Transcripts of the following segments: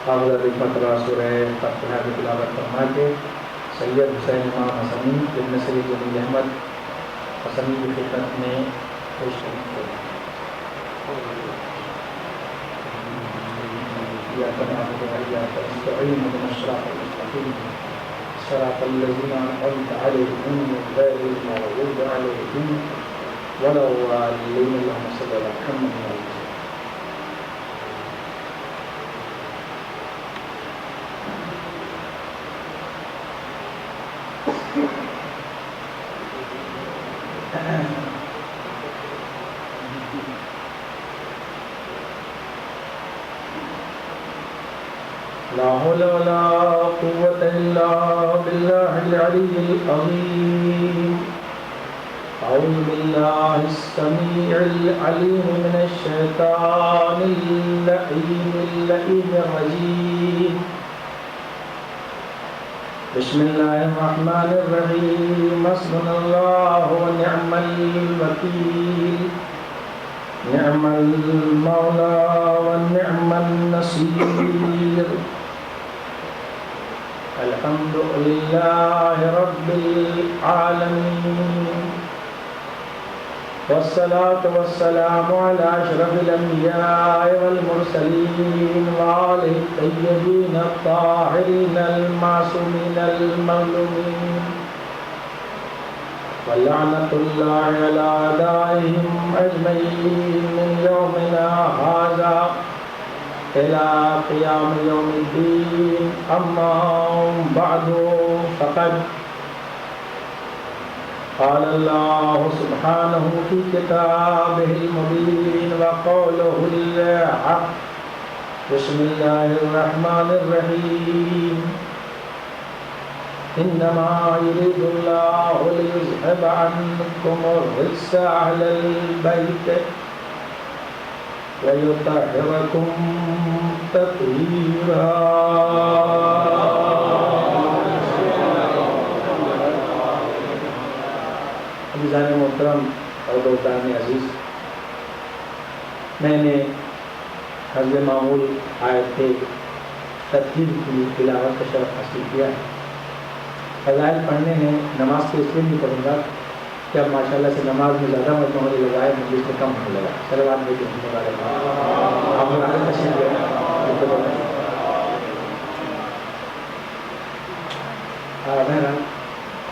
حافظ ایک مرتبہ سورہ فاتحہ کی تلاوت فرما کے سید حسین امام حسنی ابن سید جمیل احمد حسنی کی خدمت میں پیش کرتے ہیں۔ إياك نعبد وإياك نستعين اهدنا الصراط المستقيم صراط الذين أنعمت عليهم غير المغضوب عليهم ولا الضالين اللهم صل على محمد وعلى آله لا حول ولا قوة إلا بالله العلي العظيم أعوذ بالله السميع العليم من الشيطان اللئيم الرجيم بسم الله الرحمن الرحيم حسبنا الله ونعم الوكيل نعم المولى ونعم النصير الحمد لله رب العالمين والصلاة والسلام على أشرف الأنبياء والمرسلين وآله الطيبين الطاهرين المعصومين المظلومين ولعنة الله على أعدائهم أجمعين من يومنا هذا إلى قيام يوم الدين أما بعد فقد قال الله سبحانه في كتابه المبين وقوله الحق بسم الله الرحمن الرحيم إنما يريد الله ليذهب عنكم الرجس أهل البيت ويطهركم تطهيرا۔ عزیزان محترم اور دوستان عزیز، میں نے حسب معمول آیت ترتیب کی تلاوت کا شرف حاصل کیا ہے۔ فضائل پڑھنے ہیں، نماز کے اس لیے نہیں پڑھوں گا کہ اب ماشاء اللہ سے نماز میں زیادہ مجمع ہونے لگا ہے، مجلس میں کم ہونے لگا۔ صلوات میں آپ لوگ آگے تشریف لے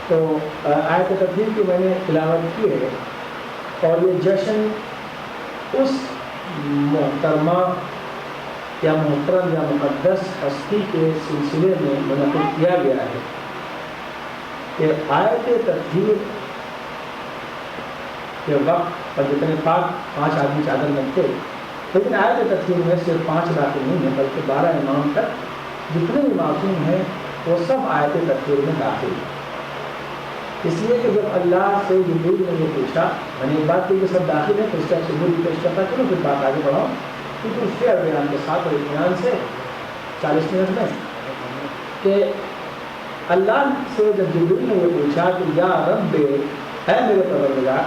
تو آیت ترتیب کی میں نے تلاوت کی ہے، اور یہ جشن اس محترمہ یا محترم یا مقدس ہستی کے سلسلے میں منعقد کیا گیا ہے کہ آیت تطہیر کے وقت اور جتنے پاک 5 آدمی چادر میں تھے، لیکن آیت تطہیر میں صرف 5 داخل نہیں ہیں بلکہ 12 امام تک جتنے بھی معصوم ہیں وہ سب آیت تطہیر میں داخل ہیں۔ اس لیے کہ جب اللہ سے جبریل نے یہ پوچھا، میں نے ایک بات کی کہ سب داخل ہیں تو اس کا ثبوت پیش کرتا چلو پھر بات آگے بڑھاؤ، کیونکہ اس کے بیان کے ساتھ اور اطمینان سے 40 منٹ میں کہ اللہ سے جب جبریل نے یہ پوچھا کہ یا رب اے میرے پروردگار،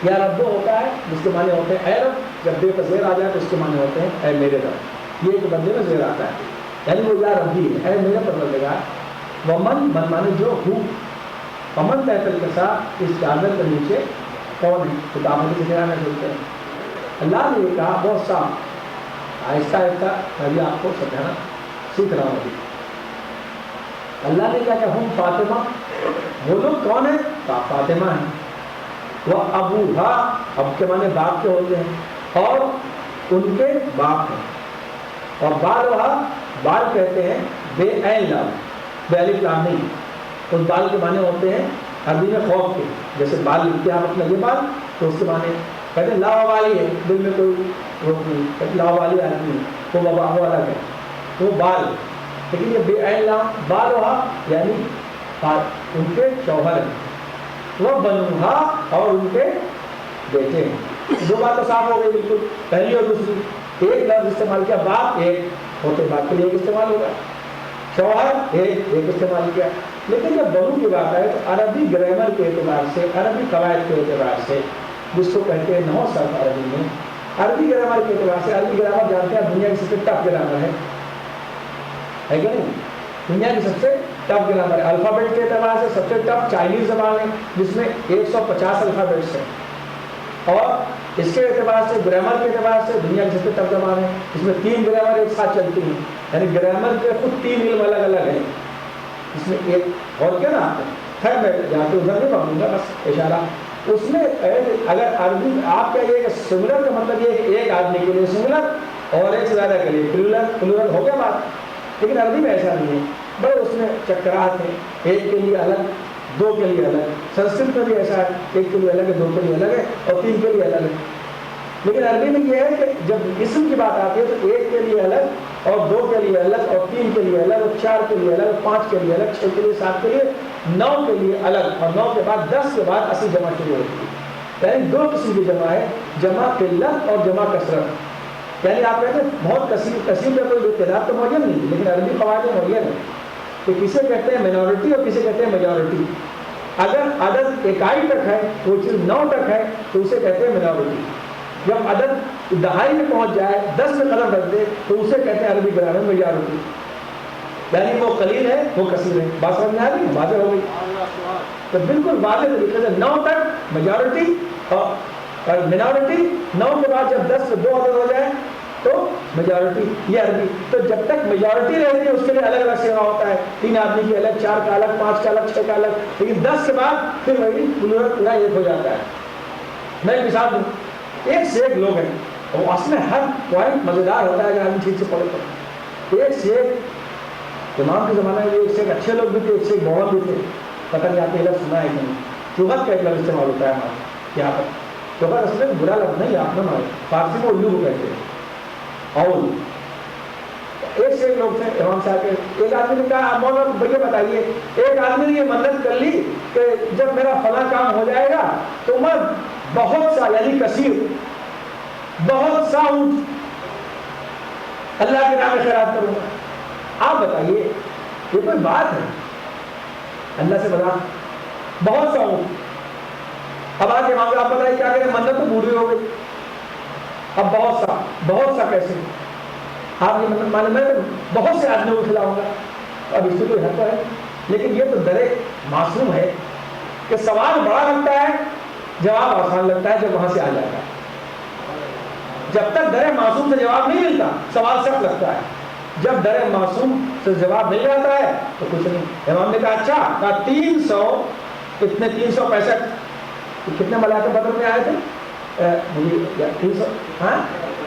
یا رب ہوتا ہے جس کے معنی ہوتے ہیں اے رب، جب بے کا زیر آ جائے تو اس کے معنی ہوتے ہیں اے میرے رب، یہ ایک بندے میں زیر آتا ہے، یعنی وہ یا ربی ہے، اے میرے پروردگار، ومن من معنی جو ہوں، ومن تحت الکساء اس چادر کے نیچے کون ہے؟ کتابوں کی ذکر میں بولتے ہیں۔ اللہ نے یہ کہا بہت صاف، آہستہ آہستہ میں بھی آپ کو سمجھانا سیکھ رہا ہوں۔ اللہ نے کہا کہ ہم فاطمہ، وہ لوگ کون ہیں؟ فاطمہ ہیں، وہ ابوہا، اب کے معنی باپ کے ہوتے ہیں، اور ان کے باپ ہیں، اور بالہا، بال کہتے ہیں بے عین لام، بے الف لام نہیں، اس بال کے معنی ہوتے ہیں عربی میں خوف کے، جیسے بال لکھتے ہیں آپ اپنا یہ بال تو اس کے معنی کہتے ہیں لا والی ہے، دل میں کوئی روک نہیں، لا والی آدمی وہ بابا وہ الگ ہے، وہ بال، لیکن یہ بے عین لام بال ہوا یعنی ان کے شوہر ہیں، وہ بنوہا اور ان کے بیٹے ہیں۔ دو بات تو صاف ہو گئی بالکل، پہلی اور دوسری، ایک لفظ استعمال کیا باپ، ایک ہوتے باپ کے لیے ایک استعمال ہوگا، شوہر ایک استعمال کیا، لیکن جب بہو کی بات آئے تو عربی گرامر کے اعتبار سے، عربی قواعد کے اعتبار سے، جس کو کہتے ہیں 9 صرف عربی میں، عربی گرامر کے اعتبار سے، عربی گرامر جانتے ہیں دنیا کی سب سے ٹف گرامر ہے، ہے کہ نہیں؟ دنیا کی سب سے ٹف گرامر ہے. الفابیٹ کے اعتبار سے سب سے ٹف چائنیز زبان ہے جس میں 150 الفابیٹس ہیں, اور اس کے اعتبار سے گرامر کے اعتبار سے دنیا کی سب سے ٹف زبان ہے. اس میں 3 گرامر ایک ساتھ چلتی ہیں, یعنی گرامر کے خود 3 علم الگ الگ ہیں. اس میں ایک اور کیا نا, خیر میں جہاں پہ ادھر نہیں پڑھوں گا, بس اشارہ. اس میں اگر عربی آپ کا یہ سنگولر کا مطلب یہ ہے کہ ایک آدمی کے لیے سنگولر اور ایک سے زیادہ کے لیے پلورل ہو گیا بات. لیکن عربی میں ایسا نہیں ہے, بڑے اس میں چکرات ہیں, ایک کے لیے الگ, 2 کے لیے الگ. سنسکرت میں بھی ایسا ہے, 1 کے لیے الگ ہے, 2 کے لیے الگ ہے, اور 3 کے لیے الگ ہے. لیکن عربی میں یہ ہے کہ جب اسم کی بات آتی ہے تو 1 کے لیے الگ, اور 2 کے لیے الگ, اور 3 کے لیے الگ, اور 4 کے لیے الگ, اور 5 کے لیے الگ, 6 کے لیے, 7 کے لیے, 9 کے لیے الگ, اور 9 کے بعد 10 کے بعد اصل جمع شروع ہوتی ہے. یعنی 2 قسم کی جمع ہے, جمع قلت اور جمع کثرت. یعنی آپ کہتے ہیں بہت کثیر کا کوئی تعداد تو موجود نہیں, لیکن عربی قواعد موجود ہے کہ کسے کہتے ہیں مینورٹی اور کسے کہتے ہیں میجورٹی. اگر عدد اکائی تک ہے, وہ چیز 9 تک ہے, تو اسے کہتے ہیں مینورٹی. جب عدد دہائی میں پہنچ جائے, 10 میں قدم رکھ دے, تو اسے کہتے ہیں عربی گرامر میں میجورٹی. یعنی وہ قلیل ہے, وہ کثیر ہے. بات سمجھ میں آ گئی, واضح ہو گئی. تو بالکل واضح طریقے سے 9 تک میجورٹی اور مینورٹی, 9 کے بعد جب 10 میں 2 عدد ہو جائے تو میجورٹی, یہ عربی. تو جب تک میجورٹی رہتی ہے اس کے لیے الگ الگ سیوا ہوتا ہے, 3 آدمی کی الگ, 4 کا الگ, 5 کا الگ, 6 کا الگ. لیکن 10 کے بعد پھر وہی پورا ایک ہو جاتا ہے. میں ایک مثال دوں, ایک سے ایک لوگ ہیں, اور اس میں ہر پوائنٹ مزیدار ہوتا ہے اگر آدمی ٹھیک سے پڑھے تو. ایک سے ایک امام کے زمانے میں ایک سے ایک اچھے لوگ بھی تھے, ایک سے ایک بہت بھی تھے. پتہ نہیں آپ نے لفظ سنا ہے کہ نہیں, چوہت کا ایک لفظ استعمال ہوتا ہے ہمارے یہاں پر. چوہت اصل میں برا لفظ نہیں, آپ نہ مانیں, فارسی میں الو کو کہتے ہیں, اول. ایک سے ایک لوگ تھے امام صاحب کے. ایک آدمی نے کہا مولانا بھیا بتائیے, ایک آدمی نے یہ منت کر لی کہ جب میرا فلاں کام ہو جائے گا تو میں بہت سا, یعنی کثیر, بہت سا اونٹ اللہ کے نام خیرات کروں گا. آپ بتائیے یہ کوئی بات ہے؟ اللہ سے بتا, بہت سا اونٹ. اب آج امام صاحب آپ بتائیے کیا کریں, منت تو بوڑھی ہو گئی, اب بہت سا کیسے؟ آپ یہ مطلب معلوم ہے بہت سے آدمی کو کھلاؤں گا, اب اس سے کوئی حق ہے. لیکن یہ تو درے معصوم ہے کہ سوال بڑا لگتا ہے, جواب آسان لگتا ہے جب وہاں سے آ جاتا ہے. جب تک درے معصوم سے جواب نہیں ملتا سوال سخت لگتا ہے, جب درے معصوم سے جواب مل جاتا ہے تو کچھ نہیں. امام نے کہا اچھا, کہا 300 کتنے, 365 کتنے ملائکہ بدر میں آئے تھے, 300, ہاں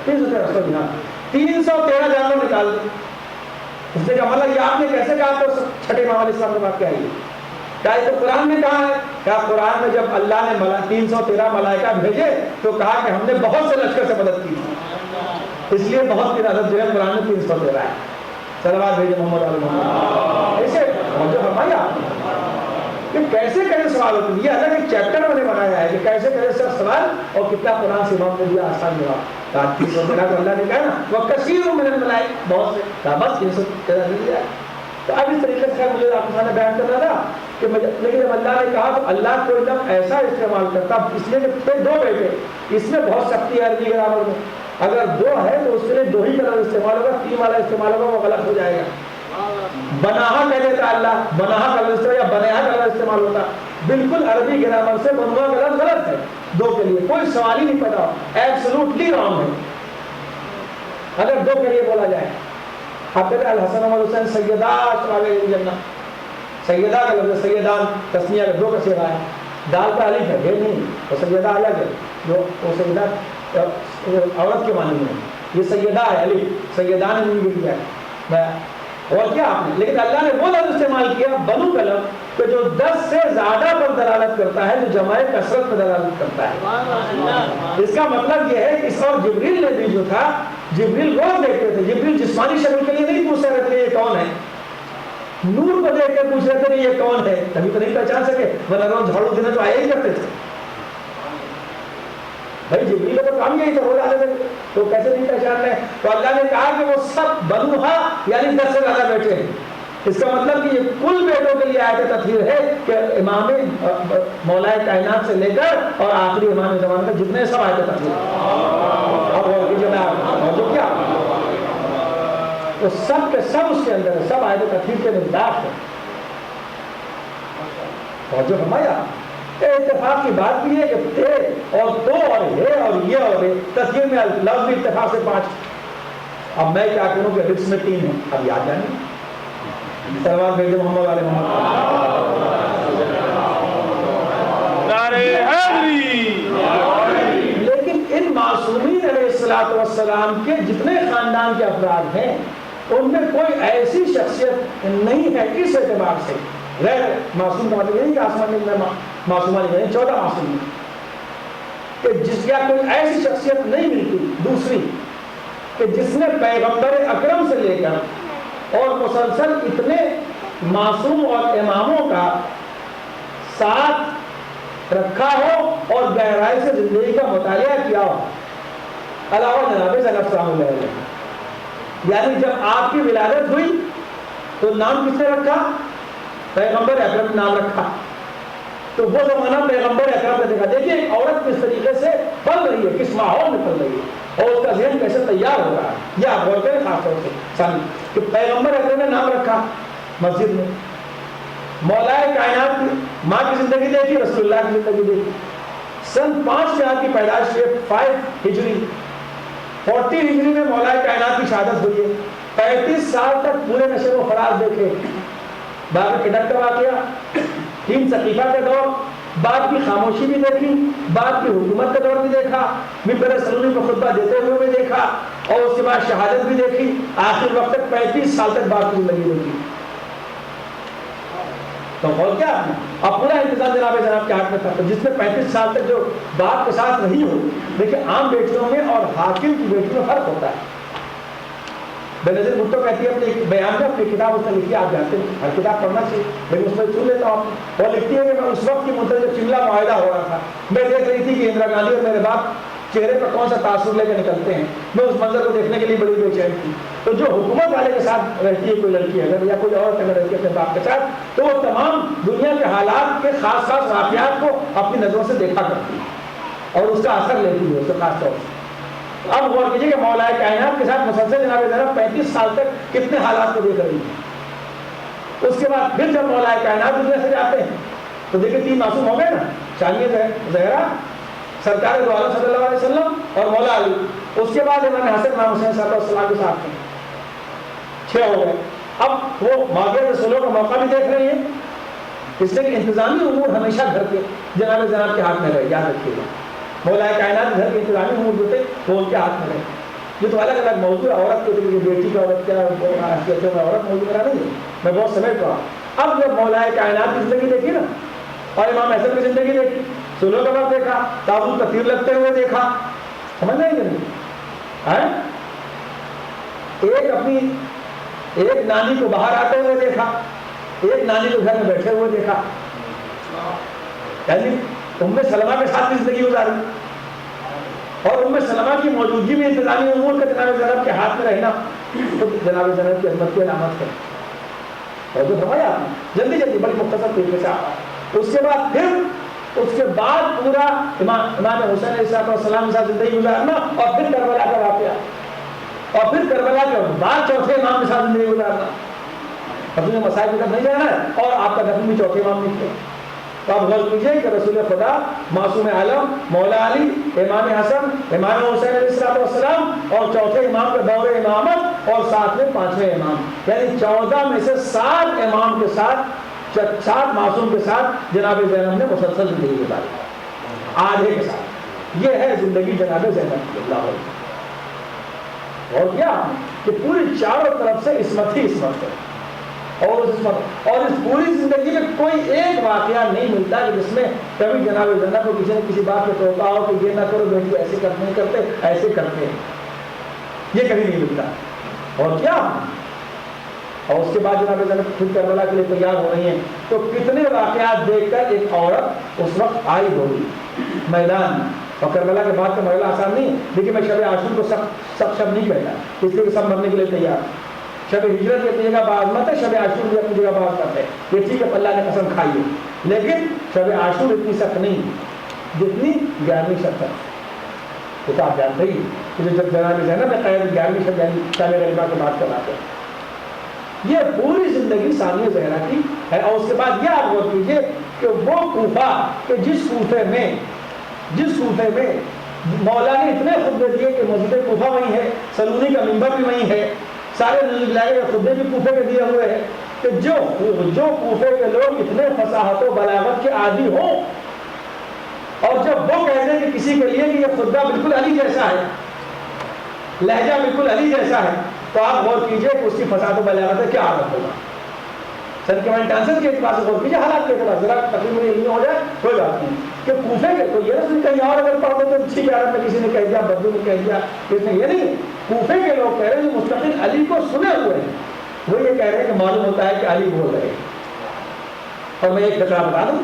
313 جانور نکال دیں. اس نے کہا مطلب یہ آپ نے کیسے کہا, تو چھٹے امام علیہ السلام کے بعد کیا ہے, کیا یہ تو قرآن میں کہا ہے؟ کہا قرآن میں جب اللہ نے 313 ملائکہ بھیجے تو کہا کہ ہم نے بہت سے لشکر سے مدد کی, اس لیے بہت کی عدد جو ہے قرآن میں 313 ہے. صلوات بھیجے محمد علیہ محمد. ایسے جو فرمایا آپ نے کہ کیسے کیسے سوال ہوتے ہیں, یہ الگ ایک چیپٹر میں نے بنایا ہے کہ کیسے کیسے سب سوال, اور کتنا قرآن سے امام نے دیا آسان جواب. کہا 313 تو اللہ نے کہا نا, وہ کثیر من الملائکہ, بہت سے, کہا بس 313 مل گیا. تو اب اس طریقے سے مجھے آپ کے سامنے بیان کرنا تھا کہ لیکن جب اللہ نے کہا تو اللہ کوئی لفظ ایسا استعمال کرتا, اس لیے کہ پھر 2 بیٹے, اس میں بہت سختی ہے عربی گرامر میں. اگر 2 ہے تو اس کے لیے 2 ہی کا لفظ استعمال ہوگا, 3 والا استعمال ہوگا وہ غلط ہو جائے گا. بناہا کہہ دیتا اللہ, بناہا کا لفظ یا بنیہا کا لفظ استعمال ہوتا. بالکل عربی گرامر سے بنوا کا لفظ غلط ہے 2 کے لیے, کوئی سوال ہی نہیں پیدا, ایبسولوٹلی رانگ ہے اگر 2 کے لیے بولا جائے. آپ کہتے ہیں الحسن والحسین سیدہ شباب جنت, سیدہ کا لفظ سیدان تسنیہ کا 2 کا صیغہ ہے, دال کا الف ہے, یہ نہیں, وہ سیدہ الگ ہے, جو وہ سیدہ عورت کے معنی میں, یہ سیدہ ہے الف, سیدان نہیں مل گیا اور کیا آپ نے. لیکن اللہ نے وہ لفظ استعمال کیا بنو کا لفظ کہ جو 10 سے زیادہ پر دلالت کرتا ہے, جو جمع کثرت پر دلالت کرتا ہے. اس کا مطلب یہ ہے کہ اس اور جبریل نے بھی جو تھا, جبریل روز دیکھتے تھے, جبریل جسمانی شکل کے لیے نہیں پوچھ رہے تھے یہ کون ہے, نور کو دیکھ کر پوچھ رہے تھے یہ کون ہے, تبھی تو نہیں پہچان سکے, ورنہ روز جھاڑو دینے تو آیا ہی کرتے تھے. بھائی جبریل کا کام یہی تھا, روز آتے تھے, تو کیسے نہیں پہچان رہے. تو اللہ نے کہا کہ وہ سب بنوہا یعنی 10 سے زیادہ بیٹے ہیں. اس کا مطلب کہ یہ کل بیٹوں کے لیے آیت تطہیر ہے کہ امام مولا کائنات سے لے کر اور آخری امام زمان کا جتنے سب آیت تطہیر. اب جو کیا تو سب کے سب اس کے اندر ہے، سب آیت تطہیر کے مقدار ہے. اور جو ہمارا اتفاق کی بات بھی ہے کہ تے اور تو اور ہے اور یہ اور ہے، تطہیر میں لفظ بھی اتفاق سے 5. اب میں کیا کروں کہ حدیث میں 3 ہیں، اب یاد جانیں سلوات بھیج محمد علیہ محمد. لیکن ان معصومین علیہ الصلوۃ والسلام کے جتنے خاندان کے افراد ہیں ان میں کوئی ایسی شخصیت نہیں ہے اس اعتبار سے، غیر معصوم کا مطلب یہ نہیں کہ آسمان میں معصومہ نہیں ہے، 14 معصوم ہیں کہ جس کا کوئی ایسی شخصیت نہیں ملتی دوسری کہ جس نے پیغمبر اکرم سے لے کر اور مسلسل اتنے معصوم اور اماموں کا ساتھ رکھا ہو اور گہرائی سے زندگی کا مطالعہ کیا ہو، علاوہ جناب زینب صاحب علیہ وسلم. یعنی جب آپ کی ولادت ہوئی تو نام کس نے رکھا؟ پیغمبر اکرم نام رکھا. تو وہ زمانہ پیغمبر اکرم نے دیکھا. دیکھیے ایک عورت کس طریقے سے پل رہی ہے، کس ماحول میں پل رہی ہے اور اس کا ذہن کیسے تیار ہو رہا ہے. یہ آپ غور کریں خاص طور سے سامنے کہ پیغمبر اکرم نے نام رکھا مسجد میں. مولائے کائنات کی ماں کی زندگی دیکھی، رسول اللہ کی زندگی دیکھی. سن 5 میں آپ کی پیدائش ہوئی، 5 ہجری، 40 ہجری میں مولائے کائنات کی شہادت ہوئی ہے. 35 سال تک پورے نشر و فراز دیکھے. بعد میں کڈک کا واقعہ، 3 ثقیفہ کا دور، بعد کی خاموشی بھی دیکھی، بعد کی حکومت کا دور بھی دیکھا، ممبر سلومی کو خطبہ دیتے ہوئے بھی دیکھا اور اس کے بعد شہادت بھی دیکھی. آخر وقت تک 35 سال تک بعد کی زندگی دیکھی. تو اور کیا اب پورا انتظام جناب کے ہاتھ میں تھا. تو جس میں 35 سال تک جو باپ کے ساتھ نہیں ہو، لیکن عام بیٹیوں میں اور حاکم کی بیٹیوں میں فرق ہوتا ہے. بے نظیر بھٹو کہتی ہے اپنے بیان میں، اپنی کتاب اس نے لکھی، آپ جانتے ہیں ہر کتاب پڑھنا چاہیے لیکن اس میں چن لیتا ہوں. وہ لکھتی ہے کہ میں اس وقت کی منتظر جب شملہ معاہدہ ہو رہا تھا، میں دیکھ رہی تھی کہ اندرا گاندھی اور میرے باپ چہرے پر کون سا تاثر لے کے نکلتے ہیں. میں اس منظر کو دیکھنے کے لیے بڑی بے چین تھی. تو جو حکومت والے کے ساتھ رہتی ہے کوئی لڑکی اگر یا کوئی عورت اگر رہتی ہے اپنے باپ کے ساتھ، تو وہ تمام دنیا کے حالات کے خاص خاص واقعات کو اپنی نظروں سے دیکھا کرتی ہے اور اس کا اثر لیتی ہے اس سے خاص طور سے. اب غور کیجیے کہ مولا کائنات کے ساتھ مسلسل جناب زینب 35 سال تک کتنے حالات کو دیکھ رہی ہے. اس کے بعد پھر جب مولا کائنات دنیا سے جاتے ہیں تو دیکھیں 3 معصوم ہو گئے نا، ثانیہ زہرا، سرکار دو عالم صلی اللہ علیہ وسلم اور مولا علی. اس کے بعد امام حسن امام حسین صلی اللہ علیہ وسلم کے ساتھ ہیں، 6 ہو گئے. اب وہ ماغیر رسولوں کا موقع بھی دیکھ رہی ہیں، اس لیے کہ انتظامی امور ہمیشہ گھر کے جناب زینب کے ہاتھ میں رہے. یاد رکھیے گا مولا کائنات گھر کے انتظامی امور جو تھے وہ ان کے ہاتھ میں رہے. یہ تو الگ الگ موضوع ہے، عورت کے بیٹی کا عورت کیا حیثیتوں میں عورت موضوع میرا نہیں ہے، میں بہت سمجھ رہا ہوں. اب جب مولا کائنات کی زندگی دیکھی نا اور امام حسن کی زندگی دیکھی، سولوں کا وقت دیکھا، تابوت کا تیر لگتے ہوئے دیکھا، سمجھ رہے ہیں ایک اپنی ایک نانی کو باہر آتے ہوئے دیکھا، ایک نانی کو گھر میں بیٹھے ہوئے دیکھا. یعنی ام سلمہ کے ساتھ زندگی گزاری اور ام سلمہ کی موجودگی میں انتظامی امور کا جناب زینب کے ہاتھ میں رہنا تو جناب زینب کی عظمت کی علامت ہے. اور جو فرمایا آپ نے جلدی جلدی بڑی مختصر طریقے سے آپ. اس کے بعد پورا امام حسین علیہ السلام کے ساتھ زندگی گزارنا اور پھر کربلا کا واقعہ اور پھر کربلا کے بعد چوتھے امام کے ساتھ زندگی گزارنا. اب تمہیں مسائل کی طرف نہیں جانا ہے اور آپ کا دفن بھی چوتھے امام نکلے. تو آپ غور کیجیے کہ رسول خدا، معصوم عالم، مولا علی، امام حسن، امام حسین علیہ السلام اور چوتھے امام کا دور امامت اور ساتھ میں 5ویں امام، یعنی 14 میں سے 7 امام کے ساتھ 7 معصوم کے ساتھ جناب زینب نے مسلسل زندگی گزاری آدھے کے ساتھ. یہ ہے زندگی جناب زینب کی اللہ علیہ. اور کیا کہ پوری چاروں طرف سے عصمت ہی عصمت ہے اور اس پوری زندگی میں کوئی ایک واقعہ نہیں ملتا کہ جس میں کبھی جناب زینب کو کسی نے کسی بات پہ ٹوکا ہو کہ یہ نہ کرو بیٹی، ایسے نہیں کرتے ایسے کرتے ہیں. یہ کبھی نہیں ملتا. اور کیا اور اس کے بعد جناب زینب خود کربلا کے لیے تیار ہو رہی ہیں تو کتنے واقعات دیکھ کر ایک عورت اس وقت آئی ہوگی میدان میں. اور کربلا کے بعد کا مرحلہ آسان نہیں ہے. لیکن میں شب عاشور کو سب شب نہیں کہتا، اس لیے کہ سب مرنے کے لیے تیار. شب ہجرت کی اپنی جگہ بعضمت ہے، شب عاشور بھی اپنی جگہ بعضمت ہے. یہ ٹھیک ہے اللہ نے قسم کھائی ہے، لیکن شب عاشور اتنی سخت نہیں جتنی 11ویں شب تک. وہ تو آپ جانتے ہی کہ جب جناب زینب نے قید 11ویں شب غیبہ کے بعد کرواتے ہیں، یہ پوری زندگی ثانیہ زہرا کی ہے۔ اور اس کے بعد یہ آپ غور کیجیے کہ وہ کوفہ کہ جس کوفے میں مولا نے اتنے خطبے دیے کہ مسجد کوفہ وہیں ہے، سلونی کا منبر بھی وہیں ہے، سارے لائے خطبے بھی کوفے کے دیے ہوئے ہیں، کہ جو کوفے کے لوگ اتنے فصاحت و بلاغت کے عادی ہوں، اور جب وہ کہہ دیں کہ کسی کے لیے کہ یہ خطبہ بالکل علی جیسا ہے، لہجہ بالکل علی جیسا ہے، تو آپ غور کیجئے کہ اس کی فصاحت و بلاغت ہے کیا حالت ہوگا۔ سرکمنٹ آنسر کے اعتبار سے غور کیجئے، حالات کے اعتبار ذرا تقریباً علمی ہو جائے کوئی بات نہیں کہ کوفے کے تو یہ نہیں کہیں اور اگر پڑھ دو تو ٹھیک ہے، عرب میں کسی نے کہہ دیا، بدو نے کہہ دیا، اس نے یہ نہیں، کوفے کے لوگ کہہ رہے ہیں جو مستقل علی کو سنے ہوئے ہیں، وہ یہ کہہ رہے ہیں کہ معلوم ہوتا ہے کہ علی بول رہے ہیں۔ اور میں ایک فقرہ بتا دوں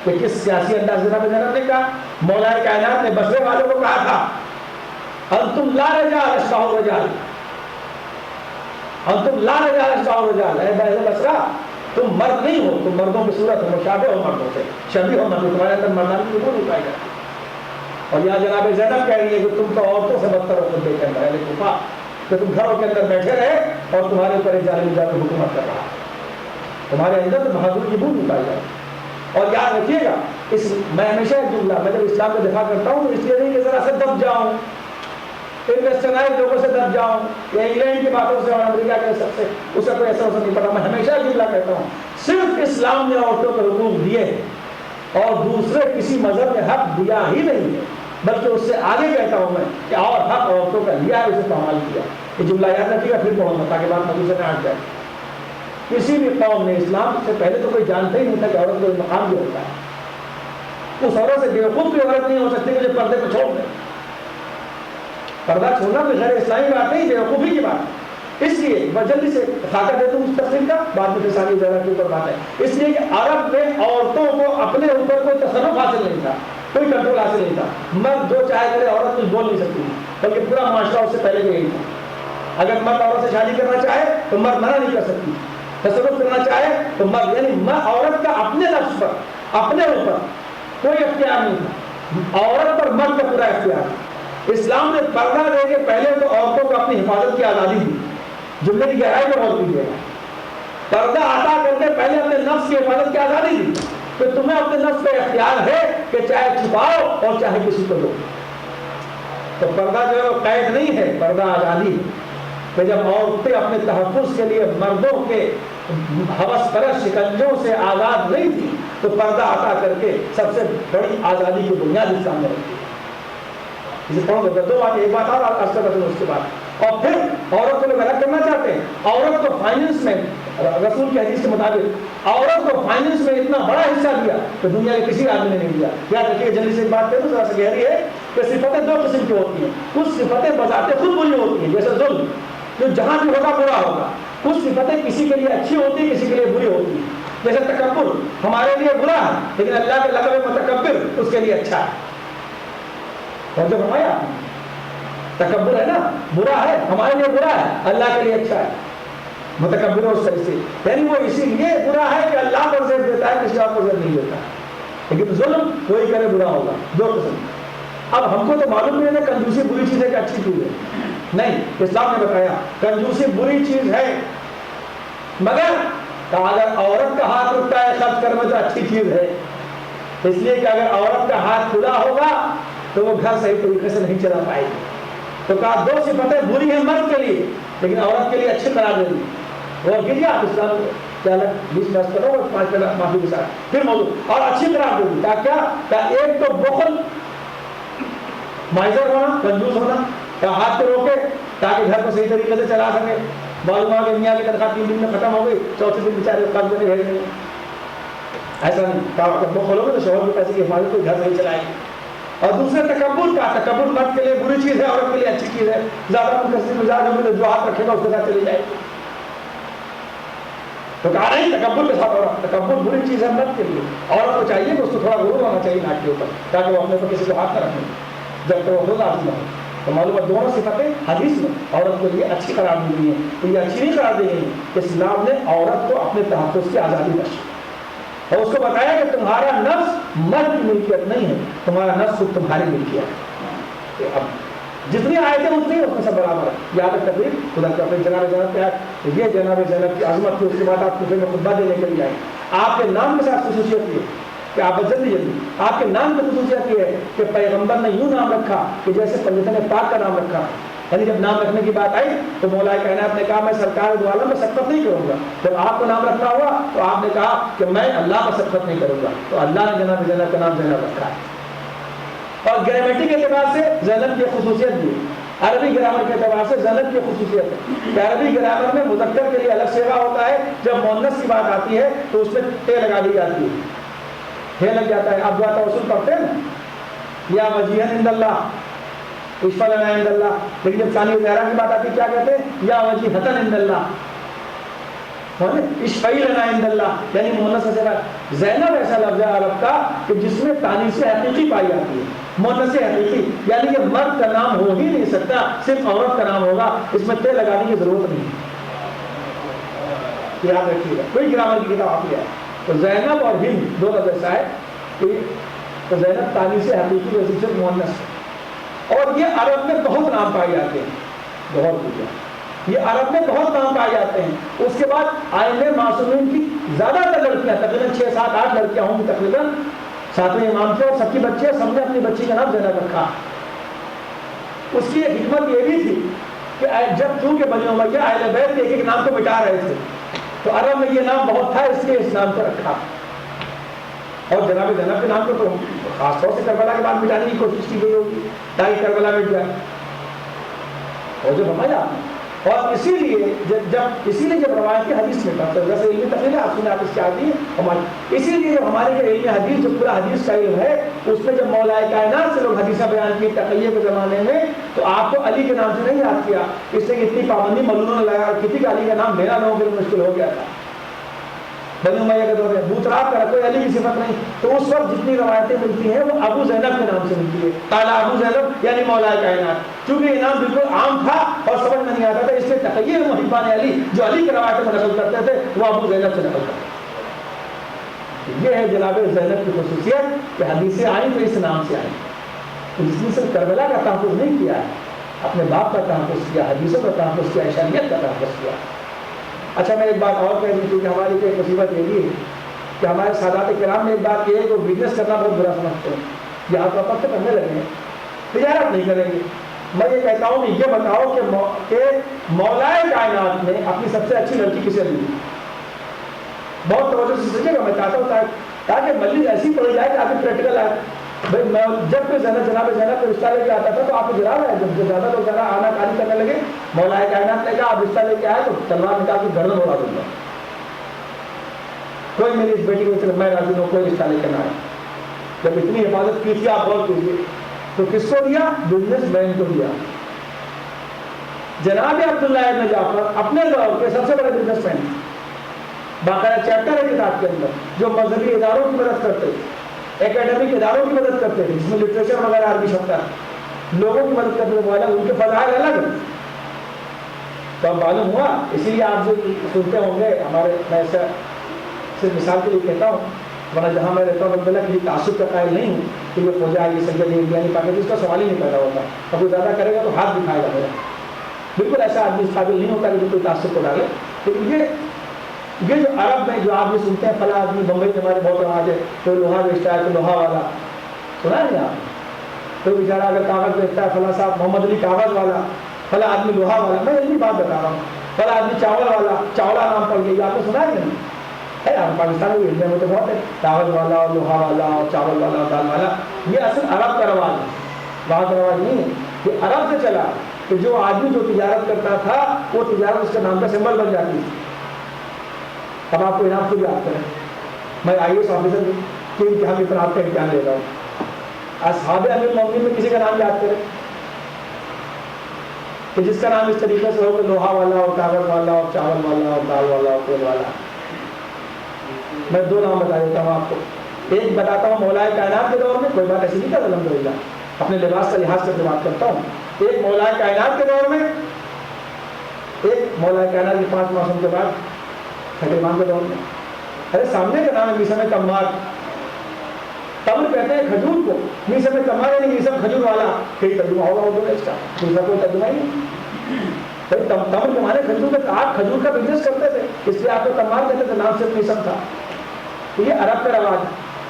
کہ کس سیاسی انداز جناب زینب نے کہا، مولا کائنات نے بصرے والوں کو کہا تھا انتم لا رجال اشباہ الرجال، انتم لا رجال اشباہ الرجال، اے اہل بصرہ تم مرد نہیں ہو، تم مردوں کی صورت ہو، مشابہ ہو مردوں سے، شبیہ ہو مردوں، تمہارے اندر مردانہ کی قوت پائی جاتی ہے۔ اور یہاں جناب زینب کہہ رہی ہے کہ تم تو عورتوں سے بدتر ہو خطبے کے اندر، اہل کوفہ، کہ تم گھروں کے اندر بیٹھے رہے اور تمہارے اوپر ایک ظالم حکومت کر رہا، تمہارے اندر تو بہادری کی بو پائی جاتی۔ اور یاد رکھیے گا، میں ہمیشہ ایک جملہ، میں جب اسلام کا دفاع کرتا ہوں تو اس لیے نہیں کہ ذرا سے دب جاؤں، ویسٹرنائز لوگوں سے دب جاؤں یا انگلینڈ کی باتوں سے اور امریکہ کے سب سے، اس کا کوئی ایسا نہیں پتا، میں ہمیشہ جملہ کہتا ہوں، صرف اسلام نے عورتوں کو حقوق دیے اور دوسرے کسی مذہب نے حق دیا ہی نہیں ہے، بلکہ اس سے آگے کہتا ہوں میں کہ اور حق عورتوں کا لیا ہے، اسے پامال کیا۔ یہ جملہ یاد رکھیے گا، پھر بہت تاکہ بات مجھے سے نہ ہٹ جائے۔ کسی بھی قوم نے اسلام سے پہلے تو کوئی جانتا ہی نہیں تھا کہ عورت کو مقام بھی ہوتا ہے، اس عورت سے بیوقوف بھی عورت نہیں ہو سکتی کہ جو پردے کو چھوڑ دے۔ پردہ چھوڑنا کوئی غیر اسلامی بات نہیں، بیوقوفی کی بات۔ اس لیے میں جلدی سے خاکہ دے دوں اس تفصیل کا، بعد میں ثانی زیادہ کے اوپر بات ہے۔ اس لیے کہ عرب میں عورتوں کو اپنے اوپر کوئی تصرف حاصل نہیں تھا، کوئی کنٹرول حاصل نہیں تھا، مرد جو چاہے کرے، عورت کچھ بول نہیں سکتی، بلکہ پورا معاشرہ اس سے پہلے بھی یہی تھا۔ اگر مرد عورت سے شادی کرنا چاہے تو مرد منع نہیں کر سکتی، تصرف کرنا چاہے تو مرد، یعنی عورت کا اپنے نفس پر، اپنے اوپر کوئی اختیار نہیں تھا، عورت پر مرد کا پورا اختیار۔ اسلام نے پردہ دے کے پہلے تو عورتوں کو اپنی حفاظت کی آزادی دی، جملے کی گہرائی میں غور کیجیے گا، پردہ عطا کر کے پہلے اپنے نفس کی حفاظت کی آزادی دی کہ تمہیں اپنے نفس پہ اختیار ہے کہ چاہے چھپاؤ اور چاہے کسی کو دو۔ تو پردہ جو ہے وہ قید نہیں ہے، پردہ آزادی ہے، کہ جب عورتیں اپنے تحفظ کے لیے مردوں کے ہوس پرست شکنجوں سے آزاد نہیں تھی تو پردہ عطا کر کے سب سے بڑی آزادی کی بنیاد اسلام نے رکھی۔ اسے پڑھو گے دو بات، ایک بات اور عرض کر رہا اس کے بعد، اور پھر عورت کو لوگ الگ کرنا چاہتے ہیں، عورت کو فائننس میں رسول کی حدیث کے مطابق عورت کو فائننس میں اتنا بڑا حصہ دیا کہ دنیا کے کسی آدمی نے نہیں دیا۔ یاد رکھیے، جلدی سے ایک بات کہہ دوں ذرا سے گہری ہے کہ صفتیں دو قسم کی ہوتی ہیں، کچھ صفتیں بذات خود بری ہوتی ہیں جیسے ظلم، جو جہاں بھی ہوگا برا ہوگا، کچھ صفتیں کسی کے لیے اچھی ہوتی ہیں، کسی کے لیے بری ہوتی ہیں، جیسے تکبر ہمارے لیے برا ہے لیکن اللہ کے لقب متکبر اس کے لیے اچھا ہے۔ اور جب ہمارا تکبر ہے نا برا ہے، ہمارے لیے برا ہے، اللہ کے لیے اچھا ہے، متکبر اور صحیح سے، یعنی وہ اسی لیے برا ہے کہ اللہ کو زیب دیتا ہے، کسی اور کو زیب نہیں دیتا، لیکن ظلم کوئی کرے برا ہوگا۔ دو قسم۔ اب ہم کو تو معلوم نہیں ہے کنجوسی بری چیز ہے کہ اچھی چیز ہے، نہیں، اسلام نے بتایا کنجوسی بری چیز ہے، مگر اگر عورت کا ہاتھ رکتا ہے خرچ کرنے تو اچھی چیز ہے، اس لیے کہ اگر عورت کا ہاتھ کھلا ہوگا تو وہ گھر صحیح طریقے سے نہیں چلا پائے گی۔ تو کہا دو صفتیں بری ہیں مرد کے لیے لیکن عورت کے لیے اچھی قرار دے دی۔ غور کیجیے آپ، اسلام کیا بیچ میں کرو اور 5 منٹ معافی کے ساتھ پھر موضوع، اور اچھی قرار دے دی کیا ایک تو بخل، مائزر ہونا، کنجوس ہونا، ہاتھ پہ روکے تاکہ گھر کو صحیح طریقے سے چلا سکے، معلوم ہوا کہ میاں کی تنخواہ 3 دن میں ختم ہو گئی، چوتھے دن بیچارے قبض نہیں ہے، ایسا نہیں، بخل ہوگا تو شوہر کے پیسے کی حفاظت کو گھر نہیں چلائے گی۔ اور دوسرے تکبر کا، تکبر مرد کے لیے بری چیز ہے، عورت کے لیے اچھی چیز ہے، زیادہ مقصد مزاج ہوگی تو جو ہاتھ رکھے گا اس کے ساتھ چلی جائے گی۔ تو کہا نہیں تکبر کے ساتھ عورت، تکبر بری چیز ہے مرد کے لیے، عورت کو چاہیے کہ اس کو تھوڑا غرور ہونا چاہیے ناک کے اوپر تاکہ وہ اپنے اوپر کسی کو ہاتھ نہ رکھے جب تک وہ خود عاجز نہ ہو۔ تو معلوم ہے دونوں صفتیں حدیث میں عورت کے لیے اچھی قرار دی گئی ہیں، تو یہ اچھی نہیں قرار دی گئی کہ اسلام نے عورت کو اپنے تحفظ کی آزادی بخشی اور اس کو بتایا کہ تمہارا نفس مرد کی ملکیت نہیں ہے، تمہارا نفس خود تمہاری ملکیت ہے۔ اب جتنی آیتیں اتنی اس میں سب برابر ہے. یہاں تک تقریب خدا کا اپنے جناب زینب پہ ہے. یہ جناب زینب کی عظمت تھی. اس کے بعد آپ کوفے میں خطبہ دینے کے لیے آئے. آپ کے نام کے ساتھ خصوصیت یہ کہ آپ جلدی آپ کے نام کی خصوصیت یہ ہے کہ پیغمبر نے یوں نام رکھا کہ جیسے پنجتن پاک کا نام رکھا. یعنی جب نام رکھنے کی بات آئی تو مولا کائنات نے کہا میں سرکار دو عالم میں سبقت نہیں کروں گا. جب آپ کو نام رکھا ہوا تو آپ نے کہا کہ میں اللہ کا سبقت نہیں کروں گا. تو اللہ نے جناب زینب کا نام زینب رکھا ہے. اور گرامیٹک کے اعتبار سے زینب کی خصوصیت بھی عربی گرامر کے اعتبار سے زینب کی خصوصیت ہے کہ عربی گرامر میں مذکر کے لیے الگ صیغہ ہوتا ہے. جب مؤنث کی بات آتی ہے تو اس میں تے لگا دی جاتی ہے, ہے لگ جاتا ہے. آپ دعا توسل پڑھتے ہیں نا یا وجیہن عند اللہ اشفع لنا عند اللہ, لیکن جب ثانی زہرا کی بات آتی ہے کیا کہتے ہیں یا وجیہتن عند اللہ, اشفعی لنا عند اللہ, یعنی مؤنث سے. زینب ایسا لفظ ہے عرب کا کہ جس میں تانیث حقیقی پائی جاتی ہے, مؤنث حقیقی, یعنی کہ مرد کا نام ہو ہی نہیں سکتا, صرف عورت کا نام ہوگا. اس میں تے لگانے کی ضرورت نہیں, یاد رکھیے گا. کوئی گرامر کی کتاب آپ ہے تو زینب اور ہند دو لفظ ایسا ہے کہ تو زینب تانیث حقیقی ویسے صرف مؤنث ہے. اور یہ عرب میں بہت نام پائے جاتے ہیں. بہت پوچھا, یہ عرب میں بہت نام پائے جاتے ہیں. اس کے بعد آئمہ معصومین کی زیادہ تر لڑکیاں, تقریباً 6 7 8 لڑکیاں ہوں گی تقریباً, 7ویں امام تھے اور سب کی بچے, سب نے اپنی بچی کا نام زینب رکھا. اس کی ایک حکمت یہ بھی تھی کہ جب چونکہ بنی امیہ اہل بیت ایک ایک نام کو مٹا رہے تھے تو عرب میں یہ نام بہت تھا, اس لیے اس نام کو رکھا. اور جناب زینب کے نام کو تو خاص طور سے کربلا کے بعد مٹانے کی کوشش کی گئی ہوگی تاکہ کربلا مٹ جائے. اور جو سمجھا, اور اسی لیے جب روایتی حدیث میں تھا جیسے علمی تفصیل ہے آپ سنیں, آپ اس کی آتی ہے ہماری, اسی لیے جو ہمارے جو علمی حدیث جو پورا حدیث کا علم ہے اس میں جب مولا کائنات سے لوگ حدیثہ بیان کی تقیہ کے زمانے میں تو آپ کو علی کے نام سے نہیں یاد کیا, اس لیے اتنی پابندی مولونوں نے لگا رکھی تھی کہ علی کا نام لینا لوگوں کے لیے مشکل ہو گیا تھا. بنی امیہ کے دور میں بوتراب کا کوئی علی کی صفت نہیں, تو اس وقت جتنی روایتیں ملتی ہیں وہ ابو زینب کے نام سے ملتی ہے. تالا ابو زینب یعنی مولا کائنات. چونکہ یہ نام بالکل عام تھا اور سمجھ میں نہیں آتا تھا, اس لیے تقیہ محبان علی جو علی کی روایتیں میں نقل کرتے تھے وہ ابو زینب سے نقل کرتے تھے. یہ ہے جناب زینب کی خصوصیت کہ حدیثیں آئیں تو اس نام سے آئیں. تو جس نے صرف کربلا کا تحفظ نہیں کیا ہے, اپنے باپ کا تحفظ کیا, حدیثوں کا تحفظ کیا, شریعت کا تحفظ کیا. اچھا میں ایک بات اور کہہ دوں کہ ہماری ایک مصیبت یہ بھی ہے کہ ہمارے سادات کرام میں ایک بات یہ ہے کہ بزنس کرنا بہت برا سمجھتے ہیں. یہاں تو آپ کرنے لگے ہیں, تجارت نہیں کریں گے. میں یہ کہتا ہوں کہ یہ بتاؤ کہ مولا کائنات نے اپنی سب سے اچھی لڑکی کسے دی. بہت توجہ سے سمجھے گا, میں چاہتا ہوں تاکہ مزید ایسی پڑھی جائے کہ آپ کی پریکٹیکل آئے. بھائی میں جب کوئی جناب زینب کو رشتہ لے کے آتا تھا تو آپ کو جناب ہے, جب زیادہ لوگ زیادہ آنا کاری کرنے لگے مولا کائنات نے کہا آپ رشتہ لے کے آئے تو تلوار نکال کے گردن اڑا دوں گا. کوئی میری اس بیٹی کو میں راضی ہوں, کوئی رشتہ لے کے نہ آئے. جب اتنی حفاظت کی تھی آپ غور کیجیے تو کس کو دیا؟ بزنس مین کو دیا. جناب عبداللہ ابن جعفر اپنے دور کے سب سے بڑے بزنس مین, باقاعدہ چیپٹر ہے کتاب کے اندر جو مذہبی اداروں کی مدد کرتے تھے, اکیڈمک اداروں کی مدد کرتے تھے, جس میں لٹریچر وغیرہ عربی چھپتا ہے, لوگوں کی مدد کرتے تھے, ان کے فضائل الگ. تو اب معلوم ہوا, اسی لیے آپ جو سنتے ہوں گے ہمارے, میں ایسا صرف مثال کے لیے کہتا ہوں, ورنہ جہاں میں رہتا ہوں الحمد للہ کسی تعصب کا قائل نہیں ہوں کہ یہ فوجا یہ سید انڈیا نہیں پاکستان, اس کا سوال ہی نہیں پیدا ہوتا. اب کوئی زیادہ کرے گا تو ہاتھ دکھائے گا میرا, بالکل ایسا آدمی اس قابل نہیں ہوتا کہ کوئی تعصب کو ڈالے. لیکن یہ جو عرب میں جو آپ یہ سنتے ہیں فلاں آدمی, بمبئی میں ہمارے بہت رواج ہے, کوئی لوہا بیچتا ہے, کوئی لوہا والا, سنا ہے نہیں آپ؟ کوئی بیچارہ اگر کاغذ بیچتا ہے, فلاں صاحب محمد علی کاغذ والا, فلاں آدمی لوہا والا. میں یہی بات بتا رہا ہوں, فلاں آدمی چاول والا, چاولا نام پڑ گئی, آپ نے سنا ہے نہیں ہے؟ آپ پاکستان میں انڈیا میں تو بہت ہے, کاغذ والا اور لوہا والا اور چاول والا اور دال والا. یہ اصل عرب کا رواج ہے, وہاں کا رواج نہیں ہے. یہ عرب سے چلا کہ جو آدمی جو تجارت کرتا تھا وہ تجارت اس کے نام کا سمبل بن جاتی تھی. اب آپ کو انعام خود یاد کریں, میں آئی ایس آفیسر کے امتحان میں آپ کا امتحان لے رہا ہوں, اصحاب امیر المومنین میں کسی کا نام یاد کریں کہ جس کا نام اس طریقے سے ہو کہ لوہا والا اور کاغذ والا اور چاول والا اور دال والا اور تیل والا. میں 2 نام بتا دیتا ہوں آپ کو. ایک بتاتا ہوں مولا کائنات کے دور میں, کوئی بات ایسی نہیں کر الحمد للہ, اپنے لباس کا لحاظ کر کے بات کرتا ہوں. ایک مولا کائنات کے دور میں, ایک مولا کائنات کے 5 موسم کے بعد چھٹے امام کے دور میں. ارے سامنے کا نام ہے میسم کمار, تمر کہتے ہیں کھجور کو، میسر میں تمر نہیں، میسر کھجور والا، کئی ترجمہ ہوگا اردو میں اس کا، دوسرا کوئی ترجمہ ہی نہیں. تمر کے معنی کھجور کا، آپ کھجور کا بزنس کرتے تھے اس لیے آپ کو تمار کہتے تھے، نام صرف میسر تھا. تو یہ عرب کا رواج.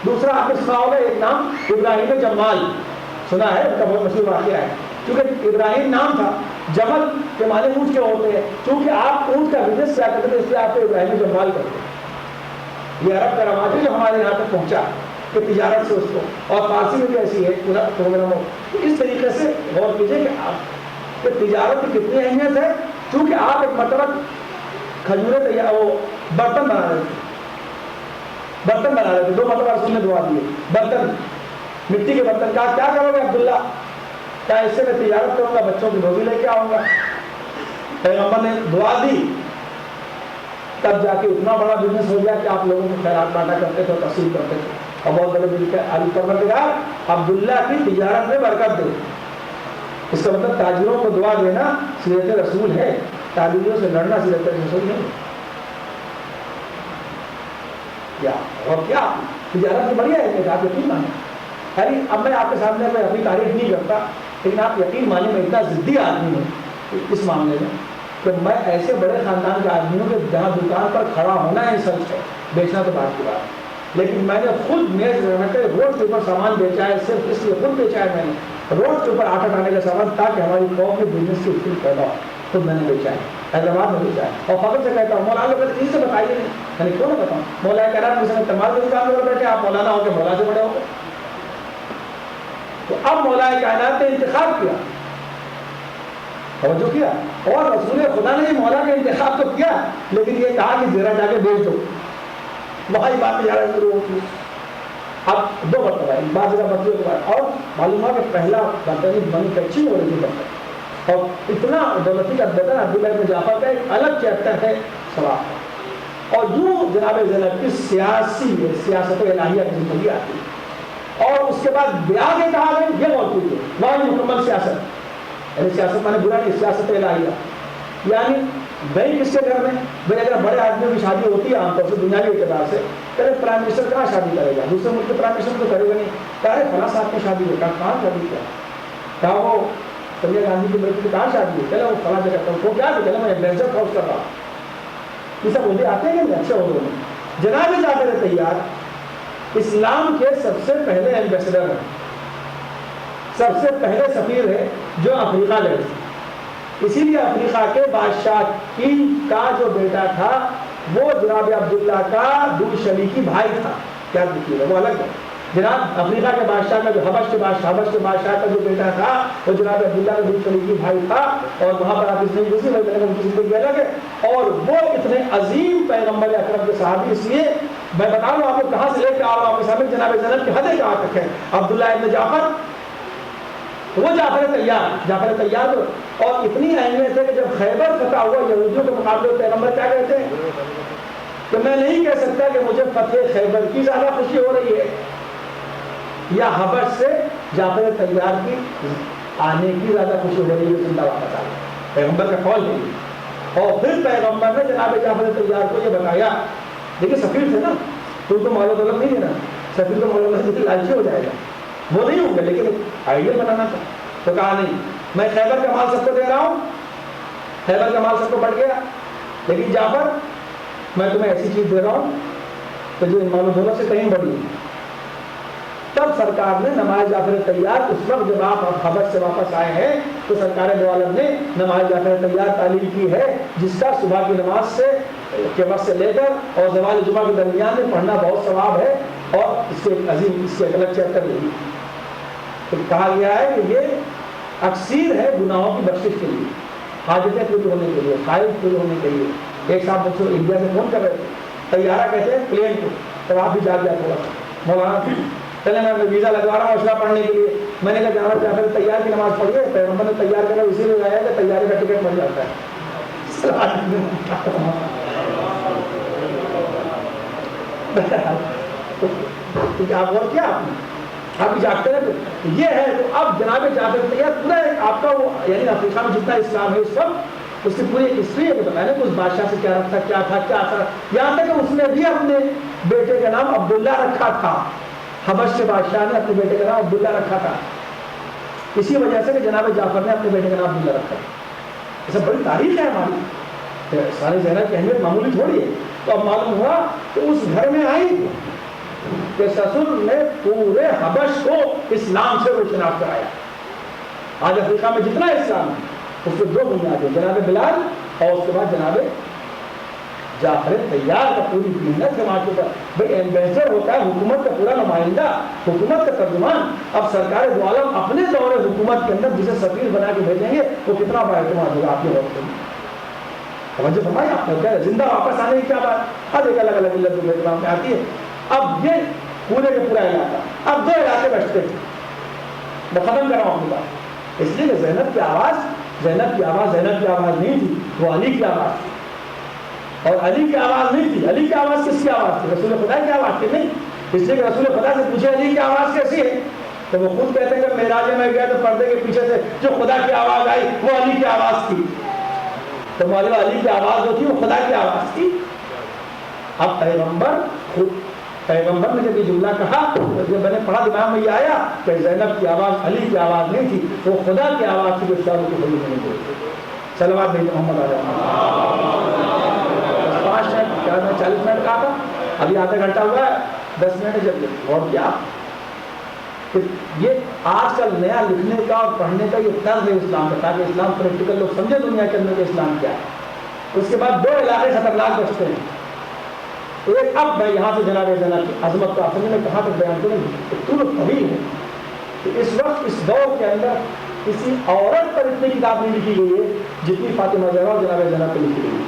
دوسرا آپ نے سنا ہوگا ایک نام ابراہیم جمال، سنا ہے، اس کا بہت مشہور واقعہ ہے. کیونکہ ابراہیم نام تھا، جمل کے معنی اونٹ کے ہوتے ہیں، چونکہ آپ اونٹ کا بزنس کیا کرتے تھے اس لیے آپ کو ابراہیم جمال کرتے ہیں. یہ عرب کا رواج ہے جو ہمارے یہاں تک پہنچا کہ تجارت سے اس کو، اور فارسی میں بھی ایسی ہے پورا پروگرام ہو. اس طریقے سے غور کیجیے کہ آپ کہ تجارت کی کتنی اہمیت ہے. چونکہ آپ ایک مرتبہ کھجورے تیار، وہ برتن بنا رہے تھے، برتن بنا رہے تھے، 2 مرتبہ رسول نے دعا دیے، برتن، مٹی کے برتن. کیا کرو گے عبداللہ؟ کیا اس سے میں تجارت کروں گا، بچوں کی روزی لے کے آؤں گا. پیغمبر نے دعا دی، تب جا کے اتنا بڑا بزنس ہو گیا کہ آپ لوگوں کو خیرات بانٹا کرتے تھے، تقسیم کرتے تھے. اور بہت بڑے دل کے علی پروردگار عبداللہ کی تجارت میں برکت دے. اس کا مطلب تاجروں کو دعا دینا سیرت رسول ہے، تاجروں سے لڑنا سیرت رسول نہیں. اور کیا تجارت کی بڑی ہے، آپ یقین مانیں. یعنی اب میں آپ کے سامنے میں اپنی تعریف نہیں کرتا، لیکن آپ یقین مانیں میں اتنا ضدی آدمی ہوں اس معاملے میں کہ میں ایسے بڑے خاندان کا آدمی ہوں کہ جہاں دکان پر کھڑا ہونا ہے سچ ہے، بیچنا تو بات کی بات. لیکن میں نے خود میز رکھ کے روڈ کے اوپر سامان بیچا ہے، صرف اس لیے خود بیچا ہے. میں نے روڈ کے اوپر آٹا ڈالنے کا سامان تاکہ ہماری قوم میں بزنس کی اصول پیدا ہو، خود میں نے بیچا ہے، حیدرآباد میں بیچا ہے. اور فخر سے کہتا ہوں، مولانا کو چیز سے بتائیے نہیں، یعنی کیوں نہ بتاؤں. مولانا کہہ رہا ہے تمام دکان میں بیٹھے، آپ مولانا ہو کے مولا سے بڑے ہو گئے. تو اب مولا کائنات نے انتخاب کیا، توجہ کیا، اور رسول خدا نے مولا کا انتخاب تو کیا، لیکن یہ کہا کہ ذرا جا کے بیچ دو. وہی بات جانا شروع ہوتی. اب 2 مرتبہ ایک بات ذرا بچوں کے بعد، اور معلوم ہوا کہ پہلا برتن مینوفیکچرنگ ہو رہی تھی برتن، اور اتنا دولتی کا برتن عبداللہ بن جعفر کا ایک الگ چیپٹر ہے ثواب کا. اور یوں جناب زینب کی سیاست الہیہ کی زندگی آتی ہے. اور اس کے بعد بیاہ کے کہا گئے، یہ غور کیجیے، وہاں مکمل سیاست، یعنی سیاست مانے برا نہیں، سیاست الہیہ. یعنی گئی کس کے گھر میں؟ بھائی اگر بڑے آدمیوں کی شادی ہوتی ہے عام طور سے دنیاوی اعتبار سے، پہلے پرائم منسٹر کہاں شادی کرے گا؟ دوسرے ملک کے پرائم منسٹر تو کرے گا نہیں. کہا فلاں صاحب کی شادی ہوتا، کہاں شادی کیا؟ کہا وہ سونیا گاندھی کی بیٹی کی کہاں شادی ہے؟ چلے وہ فلاں جگہ کرتا ہوں. وہ کیا کہ چلے میں ایڈوینچر ہاؤس کر رہا ہوں. یہ سب مجھے آتے ہیں کہ اچھے عہدوں میں. جناب جعفر طیار اسلام کے سب سے پہلے ایمبیسڈر ہیں، سب سے پہلے سفیر ہے جو افریقہ گئے تھے. اسی لیے افریقہ کے بادشاہ کا جو بیٹا تھا وہ جناب عبداللہ کا دور شریکی بھائی تھا. کیا دیکھیے وہ الگ ہے. جناب افریقہ کے بادشاہ کا جو حبش کے بادشاہ کا جو بیٹا تھا وہ جناب عبداللہ کا دور شریکی بھائی تھا. اور وہاں پر آپ اس نے دوسری زندگی الگ ہے. اور وہ اتنے عظیم پیغمبر اکرم کے صحابی، اس لیے میں بتا رہا ہوں آپ کو کہاں سے لے کے آ رہا ہوں آپ کے سامنے. جناب زینب کی حدیں کہاں تک ہے. عبداللہ ابن جعفر، وہ جعفر طیار اور اتنی اہمیت ہے کہ جب خیبر فتح ہوا یہودیوں کے مقابلے پیغمبر کیا کہتے ہیں کہ میں نہیں کہہ سکتا کہ مجھے فتح خیبر کی زیادہ خوشی ہو رہی ہے یا حبش سے جعفر طیار کی آنے کی زیادہ خوشی ہو رہی ہے. زندہ واپس آ گیا، پیغمبر کا قول ہے. اور پھر پیغمبر نے جناب جعفر طیار کو یہ بتایا. دیکھیے سفیر تھے نا، تو مال و دولت نہیں دینا، سفیر کو مال و دولت لالچی ہو جائے گا، وہ نہیں ہوں گے، لیکن آئیڈیا بنانا تھا. تو کہا نہیں، میں خیبر کا مال سب کو دے رہا ہوں، خیبر کا مال سب کو بڑھ گیا، لیکن جعفر میں تمہیں ایسی چیز دے رہا ہوں کہ جو ان مال و دولت سے کہیں بڑی ہے. تب سرکار نے نماز جعفر طیار، اس وقت جب آپ حبش سے واپس آئے ہیں تو سرکار دو عالم نے نماز جعفر طیار تعلیم کی ہے، جس کا صبح کی نماز کے وقت سے لے کر اور زوال جمعہ کے درمیان میں پڑھنا بہت ثواب ہے. اور اس کے عظیم، اس کے الگ چیپٹر یہی کہا گیا ہے کہ یہ اکثیر ہے گناہوں کی بخشش کے لیے، حاجتیں پوری ہونے کے لیے، خواہش پوری ہونے کے لیے. ایک صاحب مجھ سے انڈیا سے فون کر رہے تھے، طیارہ کہتے ہیں پلین کو، تب آپ بھی جاگ جائے تھوڑا سا، مولانا چلے میں ویزا لگوا رہا ہوں اشرا پڑھنے کے لیے. میں نے کہا جانا جعفر طیار کی نماز پڑھیے، پیغمبر نے تیار کرنا اسی لیے آیا کہ تیاری کا ٹکٹ مل جاتا ہے. آپ اور کیا آپ جاگتے رہتے یہ ہے. تو اب جناب جعفر طیار پورا آپ کا وہ، یعنی افریقہ میں جتنا اسلام ہے اس وقت، اس کی پوری ایک ہسٹری ہے. بتایا نا کہ اس بادشاہ سے کیا رکھتا، کیا تھا، کیا اثر، یہاں تک کہ اس نے بھی اپنے بیٹے کا نام عبداللہ رکھا تھا. حبش کے بادشاہ نے اپنے بیٹے کا نام عبداللہ رکھا تھا، اسی وجہ سے کہ جناب جعفر نے اپنے بیٹے کا نام عبداللہ رکھا. یہ سب بڑی تاریخ ہے ہماری، سارے زینب کی اہمیت معمولی تھوڑی ہے. تو اب معلوم ہوا کہ اس گھر میں آئی کہ سسر نے پورے حبش کو اسلام سے روشناس کرایا. آج افریقہ میں جتنا اسلام ہے اس کے دو بنیاد ہیں، جناب بلال اور اس کے بعد جناب جعفر طیار کا پوری محنت ہے وہاں کے اوپر. بھائی ایمبیسڈر ہوتا ہے حکومت کا پورا نمائندہ، حکومت کا ترجمان. اب سرکار دو عالم اپنے دور حکومت کے اندر جسے سفیر بنا کے بھیجیں گے وہ کتنا بااعتماد ہوگا آپ کے وقت میں. توجہ فرمائیں آپ نے، زندہ واپس آنے کی کیا بات، ہر ایک الگ الگ علت میں آتی ہے. اب یہ پورے کا پورا علاقہ، اب دو علاقے بچتے ہیں. میں ختم کر رہا ہوں اپنی بات، اس لیے کہ زینب کی آواز زینب کی آواز نہیں تھی، وہ علی کی آواز تھی. اور علی کی آواز نہیں تھی. علی کی آواز کس کی آواز تھی؟ رسول خدا کی آواز تھی نہیں. اس لیے کہ رسول خدا سے پوچھے علی کی آواز کیسی ہے تو وہ خود کہتے ہیں کہ معراج میں گیا تو پردے کے پیچھے سے جو خدا کی آواز آئی وہ علی کی آواز تھی. تو مولانا علی کی آواز جو تھی وہ خدا کی آواز تھی. اب پیغمبر نے جب یہ جملہ کہا تو جب میں نے پڑھا دماغ میں یہ آیا کہ زینب کی آواز علی کی آواز نہیں تھی، وہ خدا کی آواز تھی جو شاہوں کی بڑی نہیں بولتی. صلوات بھیجے محمد علیہ. 5 منٹ کیا میں 40 منٹ کہا تھا، ابھی آدھا گھنٹہ ہوا ہے. 10 منٹ جب غور کیا کہ یہ آج کل نیا لکھنے کا اور پڑھنے کا یہ طرز ہے اسلام کا، تاکہ اسلام پریکٹیکل لوگ سمجھے دنیا کے اندر کہ اسلام کیا ہے. اس کے بعد 2 علاقے خطرناک بچتے ہیں. ایک اب میں یہاں سے جناب زینب کی عظمت کا اصل میں کہاں تک بیان کروں، طول طویل ہے کہ اس وقت اس دور کے اندر کسی عورت پر اتنی کتاب نہیں لکھی گئی ہے جتنی فاطمہ زہرا اور جناب زینب پہ لکھی گئی ہے.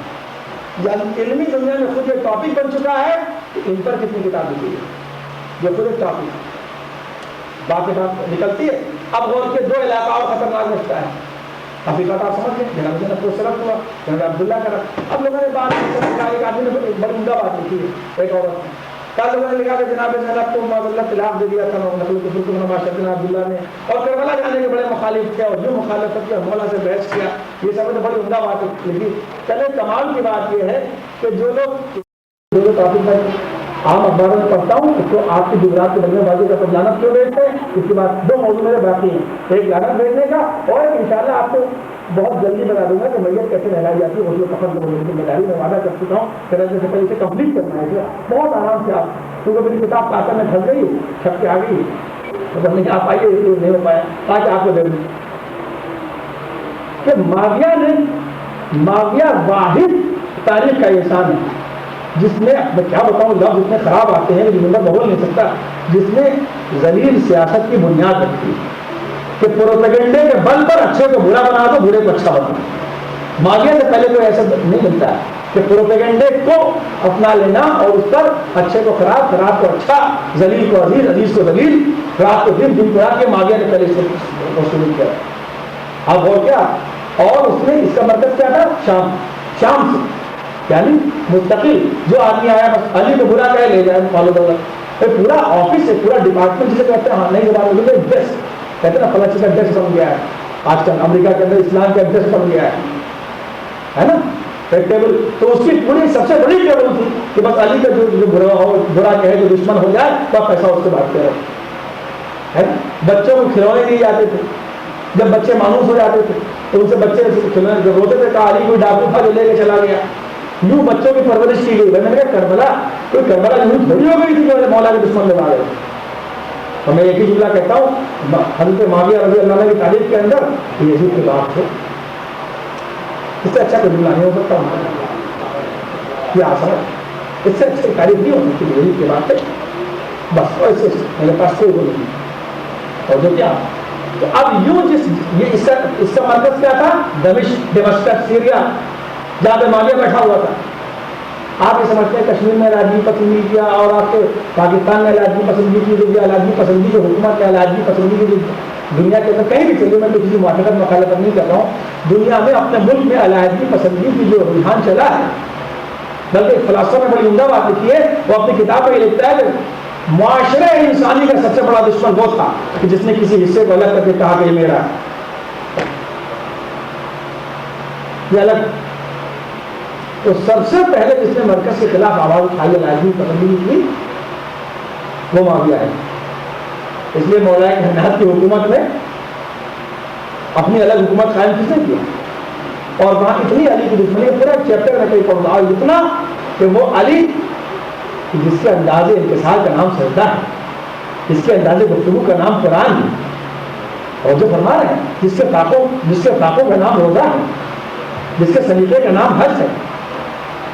یعنی علمی دنیا میں خود یہ ٹاپک بن چکا ہے کہ ان پر کتنی کتاب لکھی گئی، یہ خود ایک ٹاپک باقی بات نکلتی ہے. اب غور کے 2 علاقہ اور خطرناک بچتا ہے. افریقہ کا آپ سمجھ لیں، جناب زینب کو سلب ہوا، جناب عبداللہ کا رکھ. اب لوگوں نے بات ایک آدمی نے بڑی عمدہ بات لکھی ہے ایک عورت نے. کیا لوگوں نے لکھا کہ جناب زینب کو معاذ اللہ طلاق دے دیا تھا نقل کفر کو نماشا جناب عبداللہ نے، اور کربلا جانے کے بڑے مخالف کیا اور جو مخالفت کیا مولا سے بحث کیا. یہ سب نے بڑی عمدہ بات لکھی. چلے کمال کی بات یہ ہے کہ جو لوگ ٹاپک میں عام اخباروں میں پڑھتا ہوں تو آپ کی گجرات کے بننے بازی کا لعنت کیوں بھیجتے ہیں. اس کے بعد 2 موضوع میرے باقی ہیں، ایک لعنت بھیجنے کا اور ایک انشاءاللہ آپ کو بہت جلدی بتا دوں گا کہ میت کیسے نہلائی جاتی ہے. غسل کفن کی ذمہ داری میں وعدہ کر چکا ہوں کہ رہنے سے پہلے اسے کمپلیٹ کرنا ہے بہت آرام سے. آپ کیونکہ میری کتاب کاکر میں پھنس گئی، چھپ کے آ گئی تو نہیں آپ آئیے، اس لیے نہیں ہو پایا تاکہ آپ کو دے دوں کہ معاویہ واحد تاریخ کا احسان ہے جس نے، میں کیا بتاؤں لفظ اتنے خراب آتے ہیں کہ میں بول نہیں سکتا، جس نے ذلیل سیاست کی بنیاد رکھی کہ پروپیگنڈے کے بل پر اچھے کو برا بنا دو، برے کو اچھا بنا. معاویہ سے پہلے کوئی ایسا نہیں ملتا ہے کہ پروپیگنڈے کو اپنا لینا اور اس پر اچھے کو خراب، خراب کو اچھا، ذلیل کو عزیز، عزیز کو ذلیل، رات کو دن، دن کو رات کے معاویہ نے پہلے اس کو وصول کیا. اب اور کیا، اور اس نے اس کا مرکز کیا تھا شام سے، یعنی مستقل جو آدمی آیا بس علی کو برا کہے لے جائے فالو دولت. پورا آفس ہے، پورا ڈپارٹمنٹ جسے کہتے ہیں، ہاں نہیں بات ڈیسک کہتے ہیں نا، فلاں چیز کا ڈیسک بن گیا ہے آج کل امریکہ کے اندر، اسلام کا ڈیسک بن گیا ہے نا ایک ٹیبل. تو اس کی پوری سب سے بڑی ٹیبل تھی کہ بس علی کا جو برا کہے، جو دشمن ہو جائے تو آپ پیسہ اس سے بانٹتے رہے. بچوں کو کھلونے دیے جاتے تھے، جب بچے مانوس ہو جاتے تھے تو ان سے بچے کھلونے جب روتے تھے کہا علی کوئی ڈاکو تھا جو لے کے چلا گیا. یوں بچوں کی پرورش کی گئی. میں نے کہا کربلا یوں تھوڑی ہو گئی تھی کہ مولا کے دشمن لگا گئے. تو میں ایک ہی جملہ کہتا ہوں، حضرت معاویہ رضی اللہ عنہ کی تاریخ کے اندر یزید کی بات ہے، اس سے اچھا کوئی جملہ نہیں ہو سکتا. یہ آسان، اس سے اچھی تاریخ نہیں ہو سکتی یزید کی بات ہے. بس ایسے میرے پاس کوئی وہ نہیں. اور جو کیا تو اب یوں یہ اس کا مرکز کیا تھا؟ دمشق سیریا، جہاں پہ معاویہ بیٹھا ہوا تھا. آپ یہ سمجھتے ہیں کشمیر میں علاجی پسندی کیا اور آپ کے پاکستان میں علاجی پسندی کی، جو علاجی پسندی جو حکومت ہے، علاجی پسندی کی جو دنیا کے اندر کہیں بھی چلیے، میں تو کسی موافقت مخالفت نہیں کر رہا ہوں. دنیا میں اپنے ملک میں علاجی پسندی کی جو رجحان چلا ہے، بلکہ فلاسفہ نے بڑی عمدہ بات لکھی ہے، وہ اپنی کتاب میں یہ لکھتا ہے کہ معاشرے انسانی کا سب سے بڑا دشمن وہ تھا کہ جس نے کسی حصے کو الگ کر کے کہا کہ یہ میرا ہے، یہ الگ. تو سب سے پہلے جس نے مرکز کے خلاف آواز اٹھائی، علاجی پسندی کی، وہ معاویہ ہے. اس لیے مولا کائنات کی حکومت میں اپنی الگ حکومت قائم کس نے کیا؟ اور وہاں اتنی علی کی دشمنی پورا چیپٹر میں کہیں پڑھوں گا، اور اتنا کہ وہ علی جس کے انداز انکسار کا نام سجدہ ہے، جس کے انداز گفتگو کا نام قرآن ہے، اور جو فرما رہے ہیں جس کے طاقوں کا نام روزہ ہے، جس کے سلیقے کا نام حج ہے،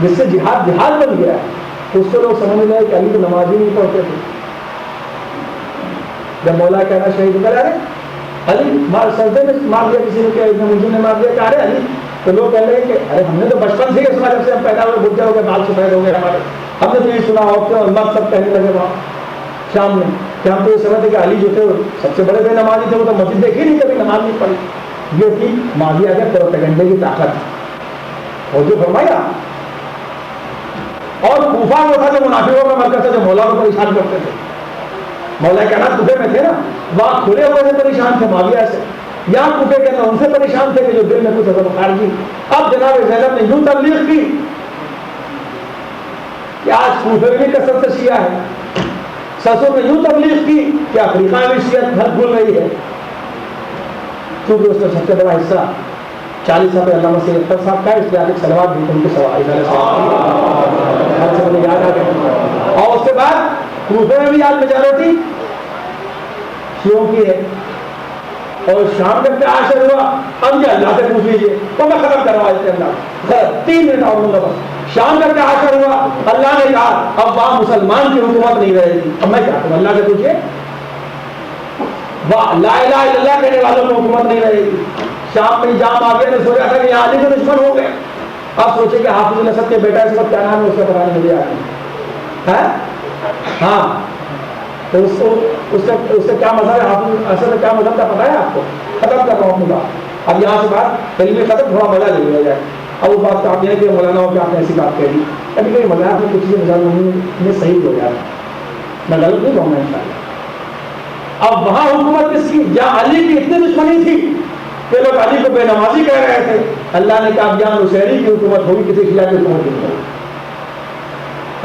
جس سے جہاد بن گیا ہے، اس کو لوگ سمجھ لیں کہ علی تو نماز ہی نہیں پڑھتے تھے۔ جب مولا کہنا شہید کر رہے علی سجدے میں مار دیا کسی نے، کہ مجھے نے مار دیا کہ ارے علی، تو لوگ کہہ رہے ہیں کہ ارے ہم نے تو بچپن سے سنا، جب سے ہم پیدا ہوئے بڈھے ہو گئے، بال سفید ہو گئے ہمارے، ہم نے تو یہ سنا ہوتے اور مرد سب کہنے لگے وہاں شام میں کہ ہم تو یہ سمجھتے کہ علی جو تھے سب سے بڑے بے نمازی تھے، وہ تو مسجد دیکھی نہیں، کبھی نماز نہیں پڑھی۔ یہ تھی معاویہ کے پروپیگنڈے کی طاقت، اور جو فرمایا۔ اور کوفہ وہ تھا جو منافقوں کا مرکز تھا، جو مولا کو پریشان کرتے تھے۔ مولا کے نام کوفے میں تھے نا، وہاں کھلے ہوئے سے پریشان تھے معاویہ سے، یہاں کوفے کے اندر ان سے پریشان تھے کہ جو دل میں کچھ حضرت خارجی۔ اب جناب زینب نے یوں تبلیغ کی کہ آج کوفے میں کثرت سے شیعہ ہے، سسر نے یوں تبلیغ کی کہ افریقہ میں شیعت گھر کھل رہی ہے، کیونکہ اس میں سب سے بڑا حصہ 40 صاحب علامہ سید اختر صاحب کا ہے، اس لیے آپ ایک صلوات بھی ان کے سوال سے مجھے یاد آ گیا۔ اور اس کے بعد کوفے میں بھی آج میجورٹی شیعوں کی ہے، اور شام میں کیا عاشر ہوا، اب یہ اللہ سے پوچھ لیجیے تو میں ختم کروا دیتے اللہ 3 منٹ اور لوں گا بس۔ شام میں کیا عاشر ہوا، اللہ نے کہا اب وہاں مسلمان کی حکومت نہیں رہے گی، اب میں کیا کروں، اللہ سے پوچھیے، لا الہ الا اللہ کہنے والوں کو حکومت نہیں رہے گی۔ شام میں جام آ گیا، میں سوچا تھا کہ یہاں علی کے دشمن ہو گئے، اب سوچے کہ حافظ الاسد کے بیٹا اس وقت کیا نام ہے اس کا پتا نہیں مجھے آ ہے، ہاں تو اس سے کیا مذہب ہے، حافظ الاسد کیا مذہب کا پتا ہے آپ کو؟ ختم کر رہا ہوں اپنی بات، اب یہاں سے بات علمی ختم، تھوڑا مزہ لے لیا جائے۔ اب وہ بات آپ یہ کہ مولانا ہو کہ آپ نے ایسی بات کہہ دی، کبھی کبھی مذاق میں کچھ چیزیں میں صحیح ہو جاتا، میں غلط نہیں کہوں گا انشاءاللہ۔ اب وہاں حکومت کس کی، جہاں علی کی اتنی دشمنی تھی کہ لوگ علی کو بے نمازی کہہ رہے تھے، اللہ نے کہا اب جہاں نصیری کی حکومت ہوگی کسی خلاف کی حکومت نہیں ہوگی۔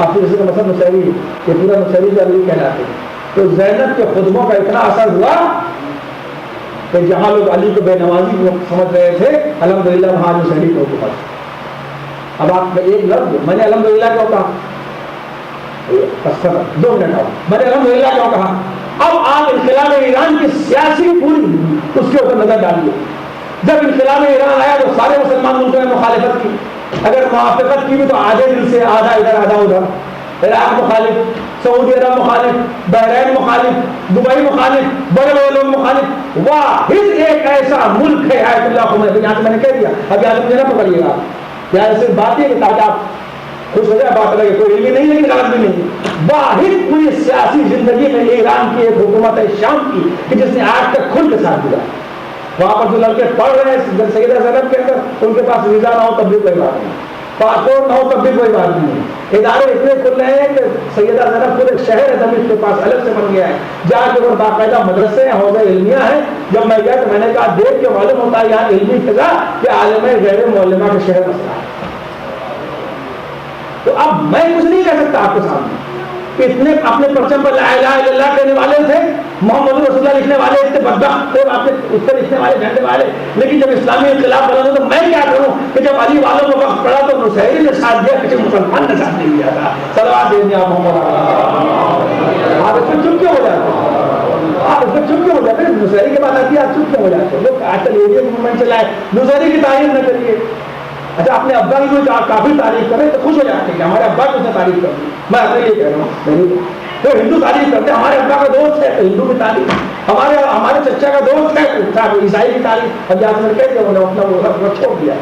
آپ کو کسی کا مطلب نصیری، یہ پورا نصیری جو علی کہلاتے ہیں، تو زینب کے خطبوں کا اتنا اثر ہوا کہ جہاں لوگ علی کو بے نمازی سمجھ رہے تھے، الحمدللہ وہاں نصیری کی حکومت۔ اب آپ ایک لفظ میں نے الحمدللہ کیوں کہا، 2 منٹ آؤ، میں نے الحمدللہ کیوں کہا، اب آپ انقلاب ایران کی سیاسی پوری اس کے اوپر نظر ڈالیے۔ جب انقلاب ایران آیا تو سارے مسلمان ملکوں نے مخالفت کی، اگر موافقت کی بھی تو آدھے دل سے، آدھا ادھر آدھا ادھر، عراق مخالف، سعودی عرب مخالف، بحرین مخالف، دبئی مخالف، بڑے بڑے لوگ مخالف۔ واحد ایک ایسا ملک ہے آیت اللہ خمینی، یہاں سے میں نے کہہ دیا، اب یہاں سے مجھے نہ پکڑیے گا، یہاں صرف بات ہے کہ تاکہ آپ خوش ہو جائے، بات لگے کوئی علمی نہیں ہے، غلط بھی نہیں۔ واحد پوری سیاسی زندگی میں ایران کی ایک حکومت ہے شام کی کہ جس نے آج تک کھل کے ساتھ دیا، وہاں پر جو لڑکے پڑھ رہے ہیں سیدہ زینب کے اندر، ان کے پاس ویزا نہ ہو تب بھی کوئی بات نہیں، پاسپورٹ نہ ہو تب بھی کوئی بات نہیں، ادارے اتنے کھل رہے ہیں کہ سیدہ زینب خود ایک شہر ہے دمشق کے پاس الگ سے بن گیا ہے، جہاں کے اوپر باقاعدہ مدرسے ہیں، حوضہ علمیہ ہیں۔ جب میں گیا تو میں نے کہا دیکھ کے معلوم ہوتا ہے یہاں علمی فضا کہ عالم غیر معلمہ کے شہر مسئلہ ہے۔ تو اب میں کچھ نہیں کہہ سکتا آپ کے سامنے، اتنے اپنے پرچم پر لا الہ الا اللہ کہنے والے تھے، محمد رسول اللہ لکھنے والے اتنے بدبخت تھے، آپ اس پر لکھنے والے جھنڈے والے، لیکن جب اسلامی انقلاب بنا تو میں کیا کروں کہ جب علی والوں کو وقت پڑا تو نصیری نے ساتھ دیا، کسی مسلمان نے ساتھ نہیں دیا تھا۔ صلوات دے دیا محمد، آپ اس میں چپ کیوں ہو جاتے، آپ اس میں چپ کیوں ہو جاتے، نصیری کے بعد آتی ہے آپ چپ کیوں ہو جاتے، لوگ آج کل ایریا موومنٹ چلائے، نصیری کی تعریف نہ کریے۔ اچھا اپنے ابا کی کوئی کافی تعریف کرے تو خوش ہو جاتے ہیں کہ ہمارے ابا کو اس نے تعریف کر دی، میں اپنے لیے کہہ رہا ہوں، تو ہندو تعریف کرتے ہیں، ہمارے ابا کا دوست ہے تو ہندو کی تعریف، ہمارے چچا کا دوست ہے عیسائی کی تعریف، اب یہاں سے کہہ دیا انہوں نے اپنا چھوڑ دیا۔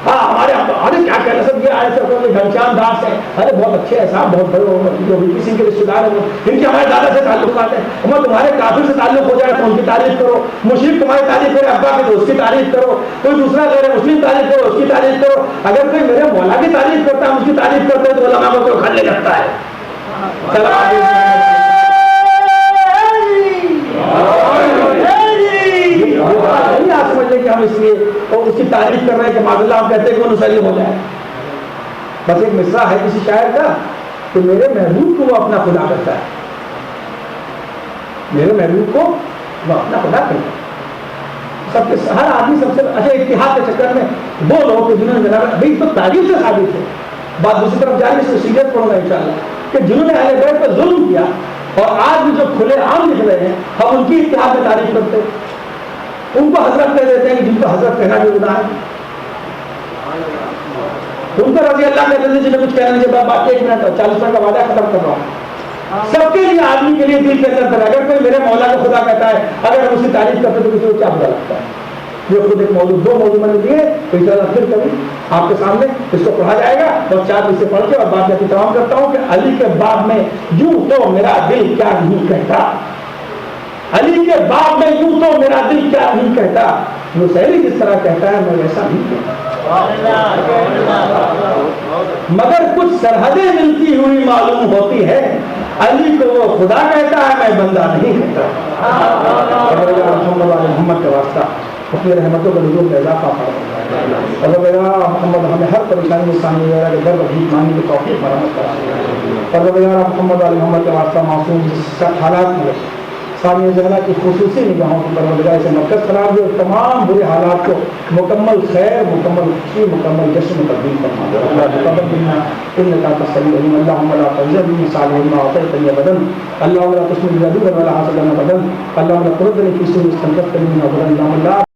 ہاں ہمارے ارے کیا کہنا سب یہ آئے تھے گھنشیام داس ہے، ارے بہت اچھے ہیں صاحب، بہت بڑے جو وی سنگھ کے رشتے دار ہیں، ان کے ہمارے دادا سے تعلقات ہیں، ہمیں تمہارے کافر سے تعلق ہو جائے تو ان کی تعریف کرو، مشرک تمہاری تعریف کرے ابا کے دوست کی تعریف کرو، کوئی دوسرا غیر مسلم تعریف کرو اس کی تعریف کرو، اگر کوئی میرے مولا کی تعریف کرتا ہے اس کی تعریف کرتے ہیں تو علماء کو کوئی کھلنے لگتا ہے۔ نہیں آپ سمجھ لیں کہ ہم اس لیے اور اس کی تعریف کر رہے ہیں کہ معذ اللہ ہم کہتے ہیں کہ وہ نصیری ہو جائے۔ بس ایک مصرع ہے کسی شاعر کا کہ میرے محبوب کو وہ اپنا خدا کرتا ہے، میرے محبوب کو وہ اپنا خدا کہتا ہے. سب کے ہر آدمی سب سے اچھا اتحاد کے چکر میں وہ لوگ جنہوں نے جناب بھائی تو تعریف سے ثابت ہے. بات دوسری طرف جائیں اس کو سیریت پڑھوں گا انشاءاللہ کہ جنہوں نے اہل بیت پر ظلم کیا اور آج بھی جو کھلے عام دکھ رہے ہیں ہم ان کی اتحاد میں تعریف کرتے ہیں, ان کو حضرت کہہ دیتے ہیں جن کو حضرت کہنا بھی گناہ ہے, ان کو رضی اللہ کہتے ہیں جنہیں کچھ کہنا نہیں. باقی 1 منٹ 40 منٹ کا وعدہ ختم کر رہا ہوں. سب کے لیے آدمی کے لیے دل کے اندر اگر کوئی میرے مولا کو خدا کہتا ہے اگر ہم اس کی تعریف کرتے تو کسی کو کیا برا لگتا ہے. یہ خود ایک موضوع 2 موضوع میں نے دیے تو انشاءاللہ پھر کبھی آپ کے سامنے اس کو پڑھا جائے گا اور 4 سے پڑھ کے اور بات میں تمام کرتا ہوں کہ علی کے باب میں یوں تو میرا دل کیا نہیں کہتا, علی کے باب میں یوں تو میرا دل کیا نہیں کہتا, نصیری جس طرح کہتا ہے میں ویسا نہیں کہتا, مگر کچھ سرحدیں ملتی ہوئی معلوم ہوتی ہے, علی کو وہ خدا کہتا ہے میں بندہ نہیں کہتا. محمد کا واسطہ اپنی رحمتوں کا نزول میں اضافہ فرما. اور محمد ہمیں ہر پریشانی انسانی وغیرہ کے درد بھی ماننے کی توفیق فراہم کرا. اور محمد علی محمد کا واسطہ معصوم جس حالات میں ثانیہ زہرا کی خصوصی نگاہوں کی پروردگار سے مرکز قرار دے اور تمام برے حالات کو مکمل خیر, مکمل خوشی, مکمل جشن میں تبدیل فرما دے. اللہ تقبل منا انك انت السميع العليم. اللهم لا تجعل من صالح ما اعطيتني ابدا, اللهم لا تشمل بذنوب ولا حسد ابدا, اللهم لا تردني في سوء استنكفت منه ابدا, اللهم لا